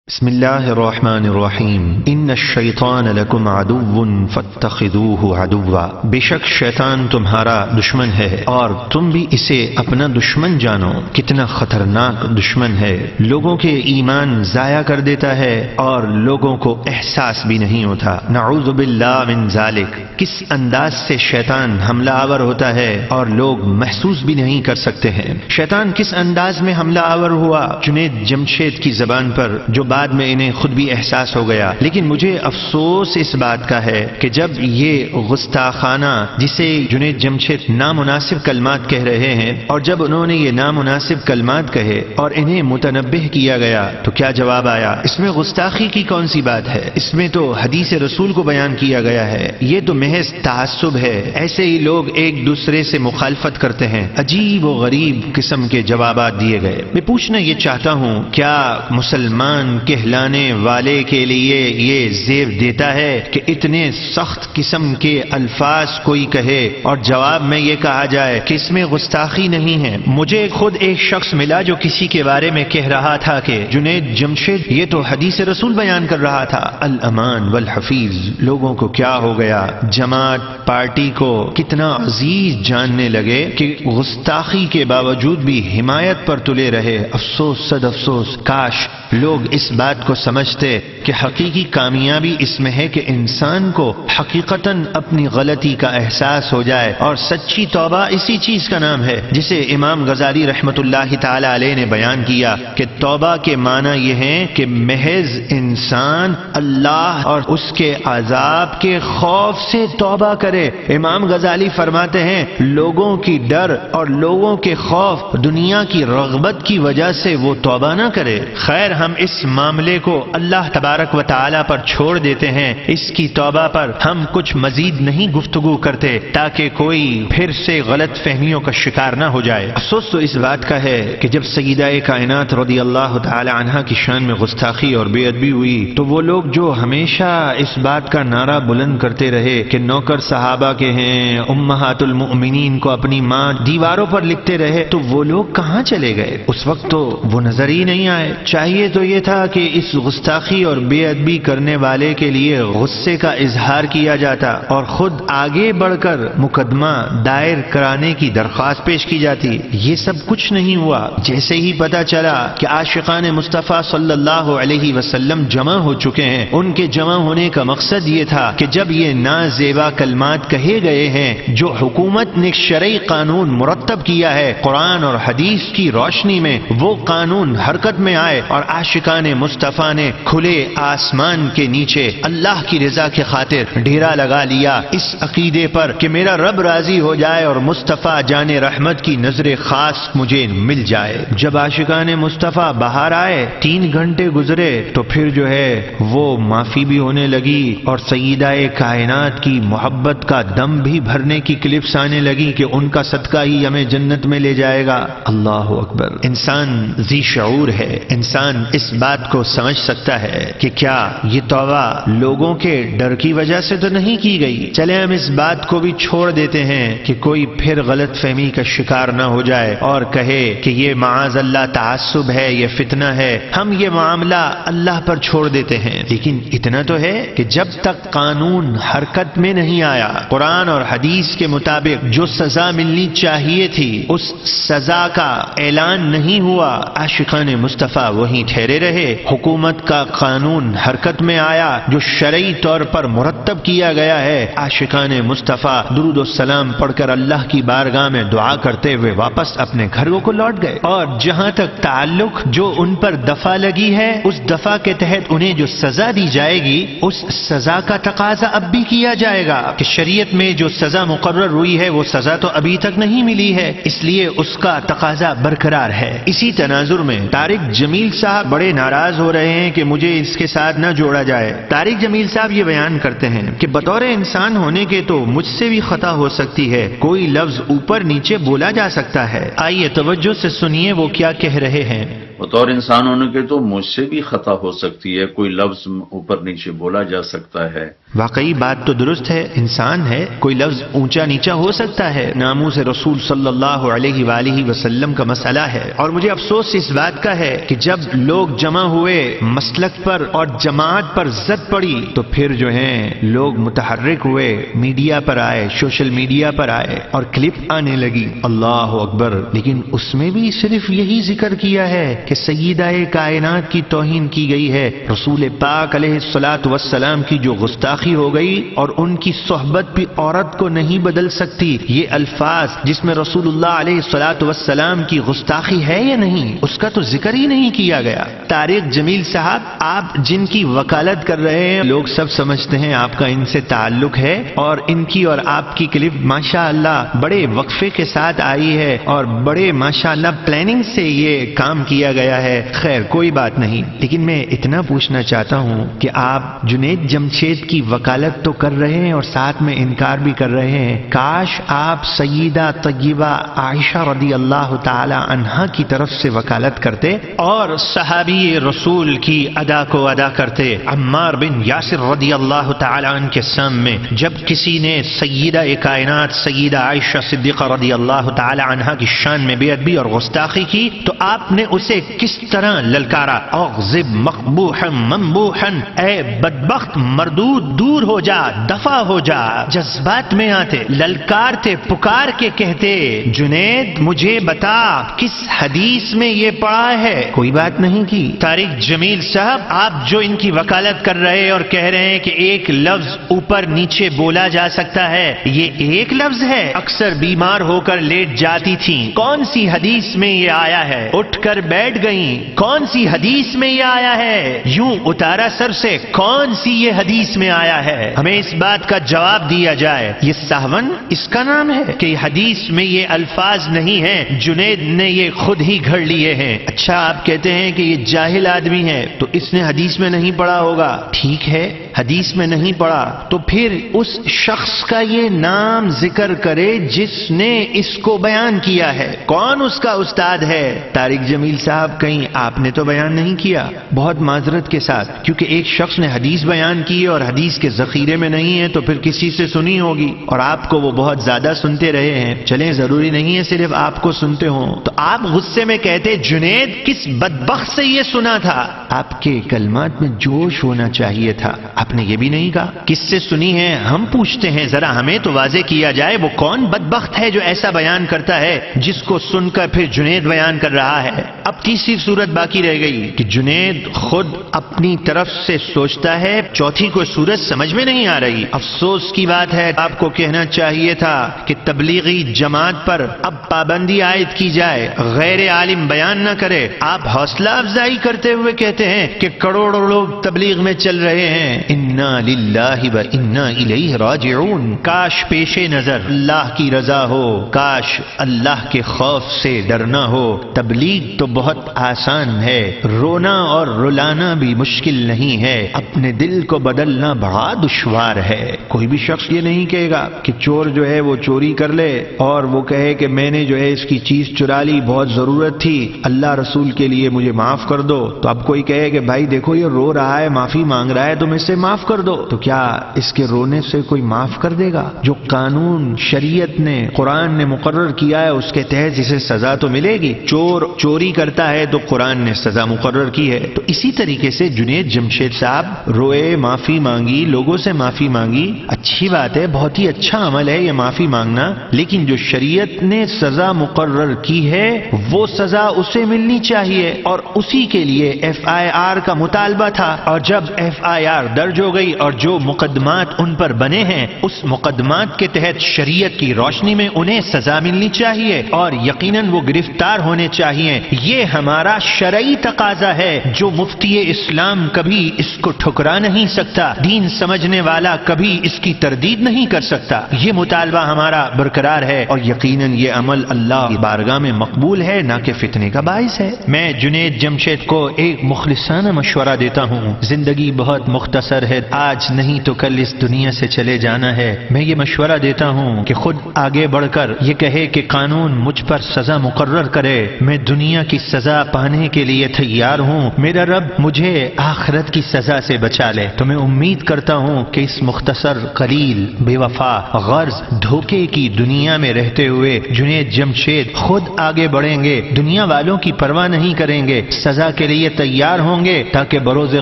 بسم اللہ الرحمن الرحیم ان الشیطان لکم عدو فاتخذوه عدوا، بے شک شیطان تمہارا دشمن ہے اور تم بھی اسے اپنا دشمن جانو۔ کتنا خطرناک دشمن ہے، لوگوں کے ایمان ضائع کر دیتا ہے اور لوگوں کو احساس بھی نہیں ہوتا۔ نعوذ باللہ من ذالک، کس انداز سے شیطان حملہ آور ہوتا ہے اور لوگ محسوس بھی نہیں کر سکتے ہیں۔ شیطان کس انداز میں حملہ آور ہوا جنید جمشید کی زبان پر، جو بعد میں انہیں خود بھی احساس ہو گیا۔ لیکن مجھے افسوس اس بات کا ہے کہ جب یہ گستاخانہ جسے جنید جمشید نامناسب کلمات کہہ رہے ہیں، اور جب انہوں نے یہ نامناسب کلمات کہے اور انہیں متنبہ کیا گیا تو کیا جواب آیا؟ اس میں گستاخی کی کون سی بات ہے؟ اس میں تو حدیث رسول کو بیان کیا گیا ہے۔ یہ تو محض تعصب ہے۔ ایسے ہی لوگ ایک دوسرے سے مخالفت کرتے ہیں۔ عجیب و غریب قسم کے جوابات دیے گئے۔ میں پوچھنا یہ چاہتا ہوں، کیا مسلمان کہلانے والے کے لیے یہ زیب دیتا ہے کہ اتنے سخت قسم کے الفاظ کوئی کہے اور جواب میں یہ کہا جائے کہ اس میں گستاخی نہیں ہے؟ مجھے خود ایک شخص ملا جو کسی کے بارے میں کہہ رہا تھا کہ جنید جمشید یہ تو حدیث رسول بیان کر رہا تھا، الامان والحفیظ۔ لوگوں کو کیا ہو گیا؟ جماعت پارٹی کو کتنا عزیز جاننے لگے کہ گستاخی کے باوجود بھی حمایت پر تلے رہے۔ افسوس صد افسوس، کاش لوگ اس بات کو سمجھتے کہ حقیقی کامیابی اس میں ہے کہ انسان کو حقیقتاً اپنی غلطی کا احساس ہو جائے، اور سچی توبہ اسی چیز کا نام ہے جسے امام غزالی رحمۃ اللہ تعالی علیہ نے بیان کیا کہ توبہ کے معنی یہ ہے کہ محض انسان اللہ اور اس کے عذاب کے خوف سے توبہ کرے۔ امام غزالی فرماتے ہیں لوگوں کی ڈر اور لوگوں کے خوف، دنیا کی رغبت کی وجہ سے وہ توبہ نہ کرے۔ خیر، ہم اس معاملے کو اللہ تبارک و تعالی پر چھوڑ دیتے ہیں۔ اس کی توبہ پر ہم کچھ مزید نہیں گفتگو کرتے تاکہ کوئی پھر سے غلط فہمیوں کا شکار نہ ہو جائے۔ افسوس تو اس بات کا ہے کہ جب سیدہ کائنات رضی اللہ تعالی عنہا کی شان میں گستاخی اور بے ادبی ہوئی تو وہ لوگ جو ہمیشہ اس بات کا نعرہ بلند کرتے رہے کہ نوکر صحابہ کے ہیں، امہات المؤمنین کو اپنی ماں دیواروں پر لکھتے رہے، تو وہ لوگ کہاں چلے گئے؟ اس وقت تو وہ نظر ہی نہیں آئے۔ چاہیے تو یہ تھا کہ اس گستاخی اور بے ادبی کرنے والے کے لیے غصے کا اظہار کیا جاتا اور خود آگے بڑھ کر مقدمہ دائر کرانے کی درخواست پیش کی جاتی۔ یہ سب کچھ نہیں ہوا۔ جیسے ہی پتا چلا کہ عاشقان مصطفیٰ صلی اللہ علیہ وسلم جمع ہو چکے ہیں، ان کے جمع ہونے کا مقصد یہ تھا کہ جب یہ نازیبا کلمات کہے گئے ہیں جو حکومت نے شرعی قانون مرتب کیا ہے، قرآن اور حدیث کی روشنی میں وہ قانون حرکت میں آئے اور عاشقان مصطفیٰ نے کھلے آسمان کے نیچے اللہ کی رضا کی خاطر ڈیرا لگا لیا، اس عقیدے پر کہ میرا رب راضی ہو جائے اور مصطفیٰ جان رحمت کی نظر خاص مجھے مل جائے۔ جب عاشقان مصطفیٰ باہر آئے، 3 گھنٹے گزرے تو پھر جو ہے وہ معافی بھی ہونے لگی اور سیدہ کائنات کی محبت کا دم بھی بھرنے کی کلپس آنے لگی کہ ان کا صدقہ ہی ہمیں جنت میں لے جائے گا۔ اللہ اکبر! انسان ذی شعور ہے، انسان اس بات کو سمجھ سکتا ہے کہ کیا یہ توبہ لوگوں کے ڈر کی وجہ سے تو نہیں کی گئی؟ چلے ہم اس بات کو بھی چھوڑ دیتے ہیں کہ کوئی پھر غلط فہمی کا شکار نہ ہو جائے اور کہے کہ یہ معاذ اللہ تعصب ہے، یہ فتنہ ہے۔ ہم یہ معاملہ اللہ پر چھوڑ دیتے ہیں، لیکن اتنا تو ہے کہ جب تک قانون حرکت میں نہیں آیا، قرآن اور حدیث کے مطابق جو سزا ملنی چاہیے تھی اس سزا کا اعلان نہیں ہوا، عاشقان مصطفیٰ وہیں ٹھہرے رہے۔ حکومت کا قانون حرکت میں آیا جو شرعی طور پر مرتب کیا گیا ہے، عاشقان مصطفیٰ درود و سلام پڑھ کر اللہ کی بارگاہ میں دعا کرتے ہوئے واپس اپنے گھروں کو لوٹ گئے۔ اور جہاں تک تعلق جو ان پر دفع لگی ہے، اس دفع کے تحت انہیں جو سزا دی جائے گی اس سزا کا تقاضا اب بھی کیا جائے گا کہ شریعت میں جو سزا مقرر ہوئی ہے وہ سزا تو ابھی تک نہیں ملی ہے، اس لیے اس کا تقاضا برقرار ہے۔ اسی تناظر میں طارق جمیل صاحب بڑے ناراض ہو رہے ہیں کہ مجھے اس کے ساتھ نہ جوڑا جائے۔ طارق جمیل صاحب یہ بیان کرتے ہیں کہ بطور انسان ہونے کے تو مجھ سے بھی خطا ہو سکتی ہے، کوئی لفظ اوپر نیچے بولا جا سکتا ہے۔ آئیے توجہ سے سنیے وہ کیا کہہ رہے ہیں۔ بطور انسان ہونے کے تو مجھ سے بھی خطا ہو سکتی ہے، کوئی لفظ اوپر نیچے بولا جا سکتا ہے، واقعی بات تو درست ہے، انسان ہے، کوئی لفظ اونچا نیچا ہو سکتا ہے، ناموس رسول صلی اللہ علیہ وآلہ وسلم کا مسئلہ ہے۔ اور مجھے افسوس اس بات کا ہے کہ جب لوگ جمع ہوئے مسلک پر اور جماعت پر زد پڑی تو پھر جو ہیں لوگ متحرک ہوئے، میڈیا پر آئے، سوشل میڈیا پر آئے اور کلپ آنے لگی، اللہ اکبر۔ لیکن اس میں بھی صرف یہی ذکر کیا ہے کہ سیدہ کائنات کی توہین کی گئی ہے، رسول پاک علیہ الصلوۃ والسلام کی جو گستاخی ہو گئی، اور ان کی صحبت بھی عورت کو نہیں بدل سکتی، یہ الفاظ جس میں رسول اللہ علیہ الصلوۃ والسلام کی گستاخی ہے یا نہیں، اس کا تو ذکر ہی نہیں کیا گیا۔ طارق جمیل صاحب، آپ جن کی وکالت کر رہے ہیں، لوگ سب سمجھتے ہیں آپ کا ان سے تعلق ہے، اور ان کی اور آپ کی کلپ ماشاءاللہ بڑے وقفے کے ساتھ آئی ہے اور بڑے ماشاءاللہ پلاننگ سے یہ کام کیا گیا ہے۔ خیر کوئی بات نہیں، لیکن میں اتنا پوچھنا چاہتا ہوں کہ آپ جنید جمشید کی وکالت تو کر رہے ہیں اور ساتھ میں انکار بھی کر رہے ہیں، کاش آپ سیدہ طیبہ عائشہ رضی اللہ تعالی عنہا کی طرف سے وکالت کرتے اور صحابی رسول کی ادا کو ادا کرتے۔ عمار بن یاسر رضی اللہ تعالی عنہ کے سامنے جب کسی نے سیدہ کائنات سیدہ عائشہ صدیقہ رضی اللہ تعالی عنہا کی شان میں بے ادبی اور گستاخی کی تو آپ نے اسے کس طرح للکارا، اغضب مقبوحا ممبوحا، اے بدبخت مردود دور ہو جا، دفع ہو جا۔ جذبات میں آتے، للکارتے، پکار کے کہتے، جنید مجھے بتا کس حدیث میں یہ پڑھا ہے؟ کوئی بات نہیں کی۔ طارق جمیل صاحب، آپ جو ان کی وکالت کر رہے اور کہہ رہے ہیں کہ ایک لفظ اوپر نیچے بولا جا سکتا ہے، یہ ایک لفظ ہے، اکثر بیمار ہو کر لیٹ جاتی تھیں، کون سی حدیث میں یہ آیا ہے؟ اٹھ کر بیٹھ گئیں، کون سی حدیث میں یہ آیا ہے؟ یوں اتارا سر سے، کون سی یہ حدیث میں آیا ہے؟ ہمیں اس بات کا جواب دیا جائے۔ یہ سہون اس کا نام ہے کہ حدیث میں یہ الفاظ نہیں ہیں، جنید نے یہ خود ہی گھڑ لیے ہیں۔ اچھا آپ کہتے ہیں کہ یہ جاہل آدمی ہے تو اس نے حدیث میں نہیں پڑھا ہوگا، ٹھیک ہے حدیث میں نہیں پڑھا تو پھر اس شخص کا یہ نام ذکر کرے جس نے اس کو بیان کیا ہے، کون اس کا استاد ہے؟ طارق جمیل صاحب کہیں آپ نے تو بیان نہیں کیا، بہت معذرت کے ساتھ، کیونکہ ایک شخص نے حدیث بیان کی اور حدیث کے ذخیرے میں نہیں ہے تو پھر کسی سے سنی ہوگی اور آپ کو وہ بہت زیادہ سنتے رہے ہیں، چلیں ضروری نہیں ہے صرف آپ کو سنتے ہوں، تو آپ غصے میں کہتے جنید کس بدبخت سے یہ سنا تھا؟ آپ کے کلمات میں جوش ہونا چاہیے تھا، آپ نے یہ بھی نہیں کہا کس سے سنی ہے۔ ہم پوچھتے ہیں ذرا ہمیں تو واضح کیا جائے وہ کون بدبخت ہے جو ایسا بیان کرتا ہے جس کو سن کر پھر جنید بیان کر رہا ہے۔ اب تیسری صورت باقی رہ گئی کہ جنید خود اپنی طرف سے سوچتا ہے، چوتھی کوئی صورت سمجھ میں نہیں آ رہی۔ افسوس کی بات ہے، آپ کو کہنا چاہیے تھا کہ تبلیغی جماعت پر اب پابندی عائد کی جائے، غیر عالم بیان نہ کرے۔ آپ حوصلہ افزائی کرتے ہوئے کہتے ہیں کہ کروڑوں لوگ تبلیغ میں چل رہے ہیں، انا للہ و انا الیہ راجعون۔ کاش پیش نظر اللہ کی رضا ہو، کاش اللہ کے خوف سے ڈرنا ہو۔ تبلیغ تو بہت آسان ہے، رونا اور رلانا بھی مشکل نہیں ہے، اپنے دل کو بدلنا بڑا دشوار ہے۔ کوئی بھی شخص یہ نہیں کہے گا کہ چور جو ہے وہ چوری کر لے اور وہ کہے کہ میں نے جو ہے اس کی چیز چرا لی، بہت ضرورت تھی، اللہ رسول کے لیے مجھے معاف کر دو۔ تو اب کوئی کہے کہ بھائی دیکھو یہ رو رہا ہے، معافی مانگ رہا ہے، تم اس سے معاف کر دو، تو کیا اس کے رونے سے کوئی معاف کر دے گا؟ جو قانون شریعت نے، قرآن نے مقرر کیا ہے اس کے تحت اسے سزا تو ملے گی۔ چور چوری کرتا ہے تو قرآن نے سزا مقرر کی ہے۔ تو اسی طریقے سے جنید جمشید صاحب روئے، معافی مانگی، لوگوں سے معافی مانگی، اچھی بات ہے، بہت ہی اچھا عمل ہے یہ معافی مانگنا، لیکن جو شریعت نے سزا مقرر کی ہے وہ سزا اسے ملنی چاہیے، اور اسی کے لیے FIR کا مطالبہ تھا، اور جب FIR درج ہو گئی اور جو مقدمات ان پر بنے ہیں اس مقدمات کے تحت شریعت کی روشنی میں انہیں سزا ملنی چاہیے اور یقیناً وہ گرفتار ہونے چاہیے۔ یہ ہمارا شرعی تقاضا ہے جو مفتی اسلام کبھی اس کو ٹھکرا نہیں سکتا، دین سمجھنے والا کبھی اس کی تردید نہیں کر سکتا۔ یہ مطالبہ ہمارا برقرار ہے اور یقیناً یہ عمل اللہ کی بارگاہ میں مقبول ہے، نہ کہ فتنے کا باعث ہے۔ میں جنید جمشید کو ایک مخلصانہ مشورہ دیتا ہوں، زندگی بہت مختصر ہے، آج نہیں تو کل اس دنیا سے چلے جانا ہے۔ میں یہ مشورہ دیتا ہوں کہ خود آگے بڑھ کر یہ کہے کہ قانون مجھ پر سزا مقرر کرے، میں دنیا کی سزا پانے کے لیے تیار ہوں، میرا رب مجھے آخرت کی سزا سے بچا لے۔ تو میں امید کرتا ہوں کہ اس مختصر، قلیل، بے وفا، غرض، دھوکے کی دنیا میں رہتے ہوئے جنید جمشید خود آگے بڑھیں گے، دنیا والوں کی پرواہ نہیں کریں گے، سزا کے لیے تیار ہوں گے تاکہ بروز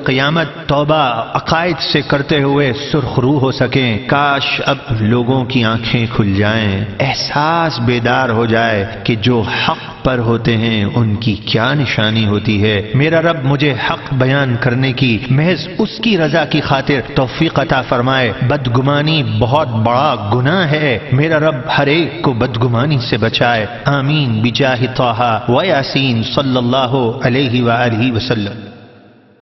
قیامت توبہ عقائد سے کرتے ہوئے سرخ رو ہو سکیں۔ کاش اب لوگوں کی آنکھیں کھل جائیں، احساس بیدار ہو جائے کہ جو حق پر ہوتے ہیں ان کی کیا نشانی ہوتی ہے۔ میرا رب مجھے حق بیان کرنے کی محض اس کی رضا کی خاطر توفیق عطا فرمائے۔ بدگمانی بہت بڑا گناہ ہے، میرا رب ہر ایک کو بدگمانی سے بچائے۔ آمین بجاہ طٰہٰ و یاسین صلی اللہ علیہ وآلہ وسلم۔